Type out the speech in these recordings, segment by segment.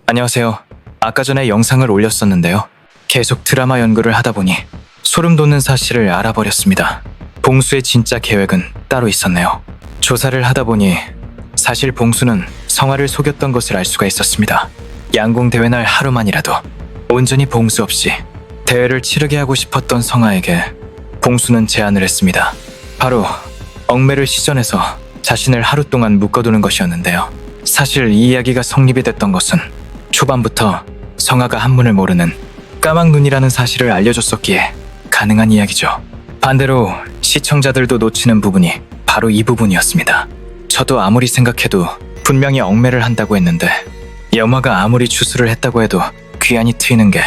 안녕하세요. 아까 전에 영상을 올렸었는데요. 계속 드라마 연구를 하다 보니 소름 돋는 사실을 알아버렸습니다. 봉수의 진짜 계획은 따로 있었네요. 조사를 하다 보니 사실 봉수는 성화를 속였던 것을 알 수가 있었습니다. 양궁 대회 날 하루만이라도 온전히 봉수 없이 대회를 치르게 하고 싶었던 성화에게 봉수는 제안을 했습니다. 바로 얽매를 시전해서 자신을 하루 동안 묶어두는 것이었는데요. 사실 이 이야기가 성립이 됐던 것은 초반부터 성화가 한문을 모르는 까막눈이라는 사실을 알려줬었기에 가능한 이야기죠. 반대로 시청자들도 놓치는 부분이 바로 이 부분이었습니다. 저도 아무리 생각해도 분명히 얽매를 한다고 했는데 염화가 아무리 추수를 했다고 해도 귀환이 트이는 게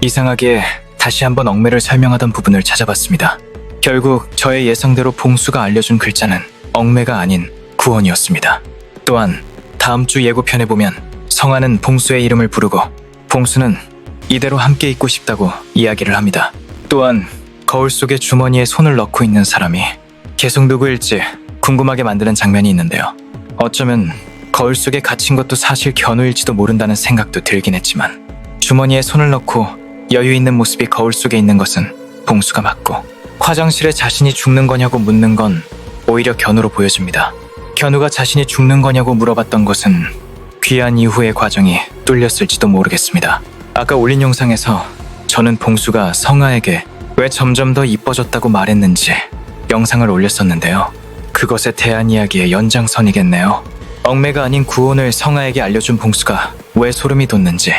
이상하기에 다시 한번 얽매를 설명하던 부분을 찾아봤습니다. 결국 저의 예상대로 봉수가 알려준 글자는 얽매가 아닌 구원이었습니다. 또한 다음 주 예고편에 보면 성화는 봉수의 이름을 부르고 봉수는 이대로 함께 있고 싶다고 이야기를 합니다. 또한 거울 속에 주머니에 손을 넣고 있는 사람이 계속 누구일지 궁금하게 만드는 장면이 있는데요. 어쩌면 거울 속에 갇힌 것도 사실 견우일지도 모른다는 생각도 들긴 했지만 주머니에 손을 넣고 여유 있는 모습이 거울 속에 있는 것은 봉수가 맞고 화장실에 자신이 죽는 거냐고 묻는 건 오히려 견우로 보여집니다. 견우가 자신이 죽는 거냐고 물어봤던 것은 귀환 이후의 과정이 뚫렸을지도 모르겠습니다. 아까 올린 영상에서 저는 봉수가 성화에게 왜 점점 더 이뻐졌다고 말했는지 영상을 올렸었는데요. 그것에 대한 이야기의 연장선이겠네요. 얽매가 아닌 구원을 성화에게 알려준 봉수가 왜 소름이 돋는지,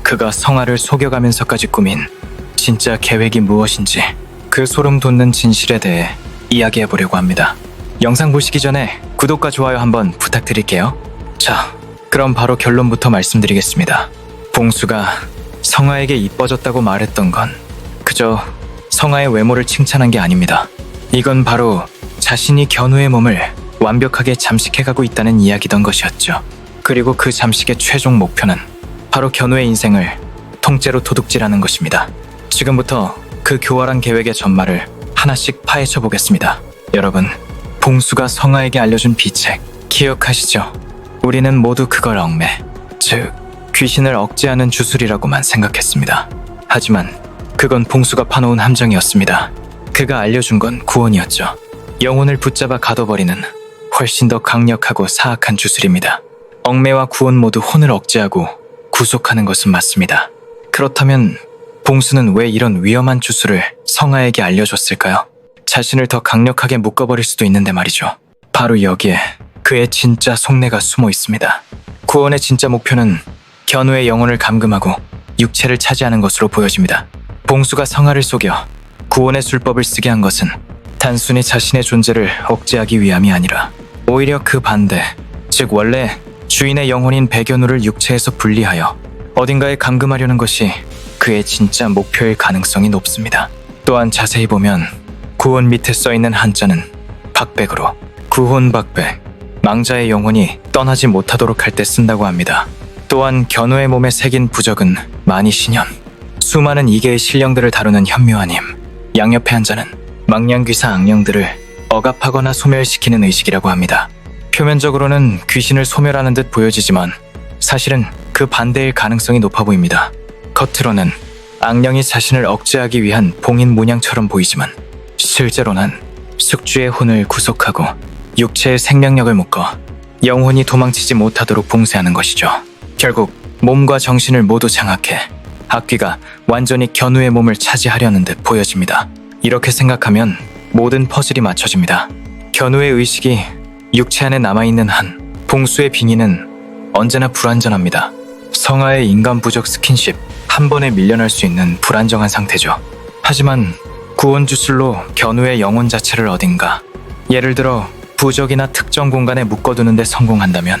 그가 성화를 속여가면서까지 꾸민 진짜 계획이 무엇인지, 그 소름 돋는 진실에 대해 이야기해보려고 합니다. 영상 보시기 전에 구독과 좋아요 한번 부탁드릴게요. 자, 그럼 바로 결론부터 말씀드리겠습니다. 봉수가 성화에게 이뻐졌다고 말했던 건 그저 성화의 외모를 칭찬한 게 아닙니다. 이건 바로 자신이 견우의 몸을 완벽하게 잠식해가고 있다는 이야기던 것이었죠. 그리고 그 잠식의 최종 목표는 바로 견우의 인생을 통째로 도둑질하는 것입니다. 지금부터 그 교활한 계획의 전말을 하나씩 파헤쳐 보겠습니다. 여러분, 봉수가 성화에게 알려준 비책 기억하시죠? 우리는 모두 그걸 얽매, 즉 귀신을 억제하는 주술이라고만 생각했습니다. 하지만 그건 봉수가 파놓은 함정이었습니다. 그가 알려준 건 구원이었죠. 영혼을 붙잡아 가둬버리는 훨씬 더 강력하고 사악한 주술입니다. 얽매와 구원 모두 혼을 억제하고 구속하는 것은 맞습니다. 그렇다면 봉수는 왜 이런 위험한 주술을 성화에게 알려줬을까요? 자신을 더 강력하게 묶어버릴 수도 있는데 말이죠. 바로 여기에 그의 진짜 속내가 숨어 있습니다. 구원의 진짜 목표는 견우의 영혼을 감금하고 육체를 차지하는 것으로 보여집니다. 봉수가 성화를 속여 구원의 술법을 쓰게 한 것은 단순히 자신의 존재를 억제하기 위함이 아니라 오히려 그 반대, 즉 원래 주인의 영혼인 백연우를 육체에서 분리하여 어딘가에 감금하려는 것이 그의 진짜 목표일 가능성이 높습니다. 또한 자세히 보면 구원 밑에 써있는 한자는 박백으로 구혼박백, 망자의 영혼이 떠나지 못하도록 할 때 쓴다고 합니다. 또한 견우의 몸에 새긴 부적은 만이신현, 수많은 이계의 신령들을 다루는 현묘한 힘, 양옆의 한자는 망냥귀사 악령들을 억압하거나 소멸시키는 의식이라고 합니다. 표면적으로는 귀신을 소멸하는 듯 보여지지만 사실은 그 반대일 가능성이 높아 보입니다. 겉으로는 악령이 자신을 억제하기 위한 봉인 문양처럼 보이지만 실제로는 숙주의 혼을 구속하고 육체의 생명력을 묶어 영혼이 도망치지 못하도록 봉쇄하는 것이죠. 결국 몸과 정신을 모두 장악해 악귀가 완전히 견우의 몸을 차지하려는 듯 보여집니다. 이렇게 생각하면 모든 퍼즐이 맞춰집니다. 견우의 의식이 육체 안에 남아있는 한 봉수의 빙의는 언제나 불완전합니다. 성화의 인간 부적 스킨십 한 번에 밀려날 수 있는 불안정한 상태죠. 하지만 구원 주술로 견우의 영혼 자체를 어딘가, 예를 들어 부적이나 특정 공간에 묶어두는 데 성공한다면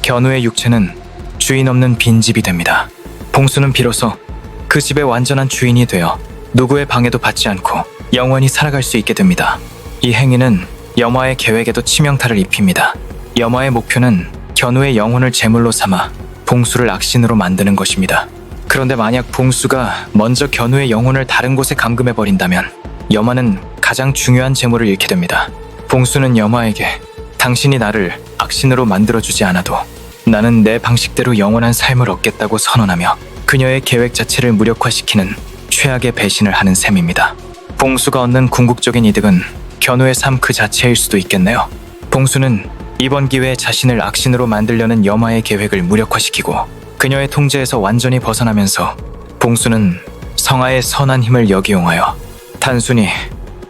견우의 육체는 주인 없는 빈집이 됩니다. 봉수는 비로소 그 집의 완전한 주인이 되어 누구의 방해도 받지 않고 영원히 살아갈 수 있게 됩니다. 이 행위는 염화의 계획에도 치명타를 입힙니다. 염화의 목표는 견우의 영혼을 제물로 삼아 봉수를 악신으로 만드는 것입니다. 그런데 만약 봉수가 먼저 견우의 영혼을 다른 곳에 감금해버린다면 염화는 가장 중요한 제물을 잃게 됩니다. 봉수는 염화에게 당신이 나를 악신으로 만들어주지 않아도 나는 내 방식대로 영원한 삶을 얻겠다고 선언하며 그녀의 계획 자체를 무력화시키는 최악의 배신을 하는 셈입니다. 봉수가 얻는 궁극적인 이득은 견우의 삶 그 자체일 수도 있겠네요. 봉수는 이번 기회에 자신을 악신으로 만들려는 여마의 계획을 무력화시키고 그녀의 통제에서 완전히 벗어나면서 봉수는 성하의 선한 힘을 역이용하여 단순히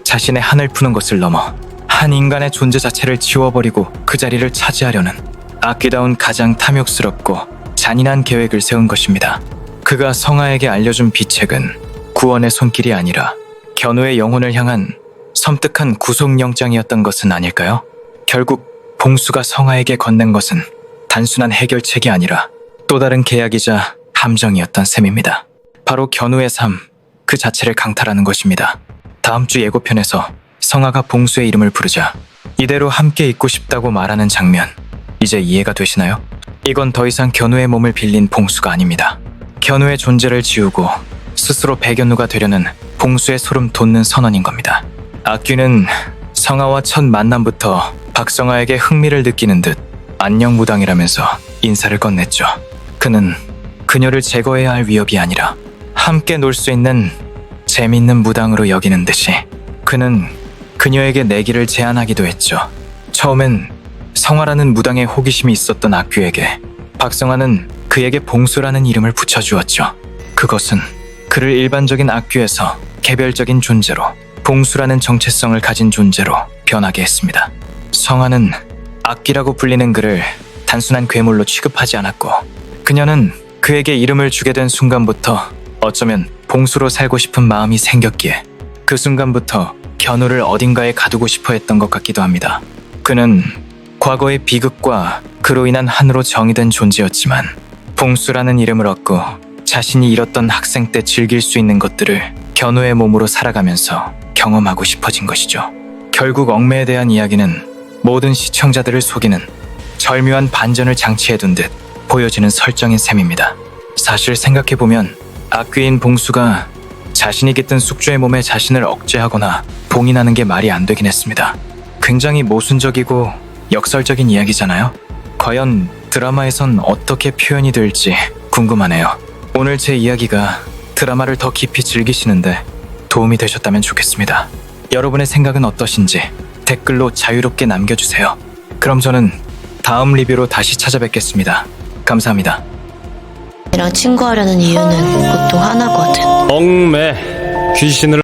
자신의 한을 푸는 것을 넘어 한 인간의 존재 자체를 지워버리고 그 자리를 차지하려는 아끼다운 가장 탐욕스럽고 잔인한 계획을 세운 것입니다. 그가 성하에게 알려준 비책은 구원의 손길이 아니라 견우의 영혼을 향한 섬뜩한 구속영장이었던 것은 아닐까요? 결국 봉수가 성하에게 건넨 것은 단순한 해결책이 아니라 또 다른 계약이자 함정이었던 셈입니다. 바로 견우의 삶 그 자체를 강탈하는 것입니다. 다음 주 예고편에서 성하가 봉수의 이름을 부르자 이대로 함께 있고 싶다고 말하는 장면, 이제 이해가 되시나요? 이건 더 이상 견우의 몸을 빌린 봉수가 아닙니다. 견우의 존재를 지우고 스스로 배견우가 되려는 봉수의 소름 돋는 선언인 겁니다. 악귀는 성하와 첫 만남부터 박성하에게 흥미를 느끼는 듯 안녕무당이라면서 인사를 건넸죠. 그는 그녀를 제거해야 할 위협이 아니라 함께 놀 수 있는 재밌는 무당으로 여기는 듯이 그는 그녀에게 내기를 제안하기도 했죠. 처음엔 성하라는 무당의 호기심이 있었던 악귀에게 박성하는 그에게 봉수라는 이름을 붙여주었죠. 그것은 그를 일반적인 악귀에서 개별적인 존재로 봉수라는 정체성을 가진 존재로 변하게 했습니다. 성하는 악귀라고 불리는 그를 단순한 괴물로 취급하지 않았고 그녀는 그에게 이름을 주게 된 순간부터 어쩌면 봉수로 살고 싶은 마음이 생겼기에 그 순간부터 견우를 어딘가에 가두고 싶어 했던 것 같기도 합니다. 그는 과거의 비극과 그로 인한 한으로 정의된 존재였지만 봉수라는 이름을 얻고 자신이 잃었던 학생 때 즐길 수 있는 것들을 견우의 몸으로 살아가면서 경험하고 싶어진 것이죠. 결국 얽매에 대한 이야기는 모든 시청자들을 속이는 절묘한 반전을 장치해둔 듯 보여지는 설정인 셈입니다. 사실 생각해보면 악귀인 봉수가 자신이 깃든 숙주의 몸에 자신을 억제하거나 봉인하는 게 말이 안 되긴 했습니다. 굉장히 모순적이고 역설적인 이야기잖아요. 과연 드라마에선 어떻게 표현이 될지 궁금하네요. 오늘 제 이야기가 드라마를 더 깊이 즐기시는데 도움이 되셨다면 좋겠습니다. 여러분의 생각은 어떠신지 댓글로 자유롭게 남겨주세요. 그럼 저는 다음 리뷰로 다시 찾아뵙겠습니다. 감사합니다. 이랑 친구하려는 이유는 보통 하나거든. 얽매 귀신을